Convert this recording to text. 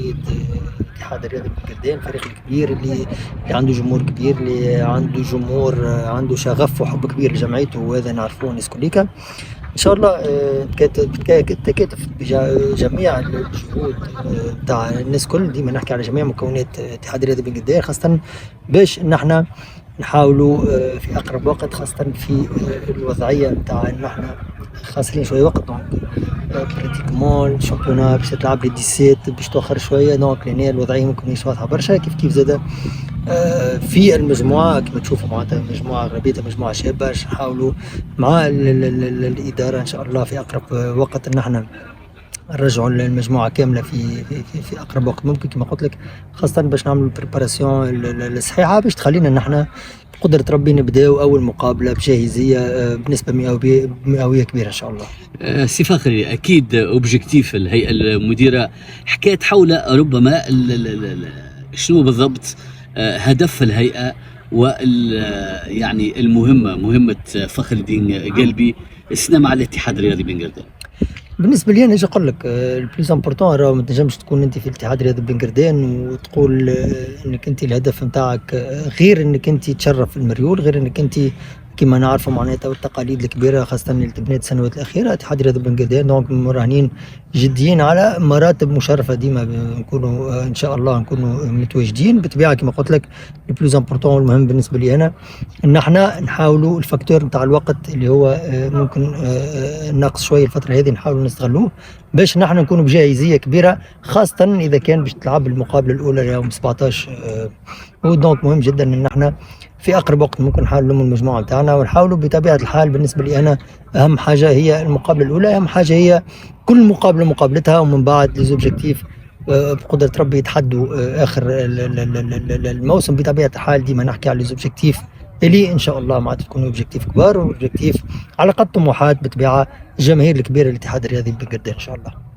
تقاليد الاتحاد الرياضي بن الفريق الكبير اللي عنده جمهور كبير، اللي عنده جمهور عنده شغف وحب كبير لجمعيته، وهذا نعرفوه الناس كليكا. ان شاء الله تكاتف جميع الجهود تاع الناس كل، ديما نحكي على جميع مكونات الاتحاد الرياضي بن قدير، خاصة باش نحنا نحاولوا في اقرب وقت، خاصة في الوضعية نتاع ان احنا خاسرين شوية وقت. دونك براتيكمون الشامبيونا باش تلعب لي 17 باش تأخر شوية، دونك لان الوضعية ممكن ماهيش واضحة برشا. كيف زاد في المجموعة كما تشوفوا معناتها مجموعة أغلبيتها مجموعة شابة، باش نحاولوا مع الإدارة إن شاء الله في أقرب وقت إن احنا نرجعوا المجموعة كاملة في أقرب وقت ممكن كما قلت لك، خاصة باش نعملوا البريباراسيون الصحيحة باش تخلينا ان احنا بقدرة ربي نبداو أول مقابلة بجاهزية بنسبة مئوية كبيرة إن شاء الله. سي فخري، أكيد أوبجيكتيف الهيئة المديرة حكاية حول ربما شنو بالضبط هدف الهيئة يعني مهمة فخر الدين قلبي السنة مع الاتحاد الرياضي بن قردان. بالنسبه لي انا نجي نقول لك البليز امبورطون راه ما تنجمش تكون انت في الاتحاد الرياضي بن قردان وتقول انك انت الهدف نتاعك غير انك انت تشرف المريول، غير انك انت كما نعرفوا معناتها والتقاليد الكبيره خاصه اللي تبنات السنوات الاخيره. الاتحاد الرياضي بن قردان دونك مراهنين جديين على مراتب مشرفه، ديما نكونوا ان شاء الله نكونوا متواجدين بطبيعه كما قلت لك. البلوز امبورطون والمهم بالنسبه لي انا ان احنا نحاولوا الفاكتور نتاع الوقت اللي هو ممكن ناقص شويه الفتره هذه نحاولوا نستغلوه باش نحن نكونوا بجاهزيه كبيره، خاصه اذا كان باش تلعب المقابله الاولى يوم 17. ودونك مهم جدا ان احنا في اقرب وقت ممكن نحاولوا نلموا المجموعه بتاعنا ونحاولوا بطبيعه الحال. بالنسبه لي انا اهم حاجه هي المقابله الاولى، اهم حاجه هي كل مقابله مقابلتها، ومن بعد لي زوبجيكتيف بقدره ربي يتحدوا اخر الموسم. بطبيعه الحال ديما نحكي على لي زوبجيكتيف اللي ان شاء الله معناتها تكون اوبجيكتيف كبار واوبجيكتيف على قد طموحات بطبيعه الجماهير الكبيره للاتحاد الرياضي بن قردان ان شاء الله.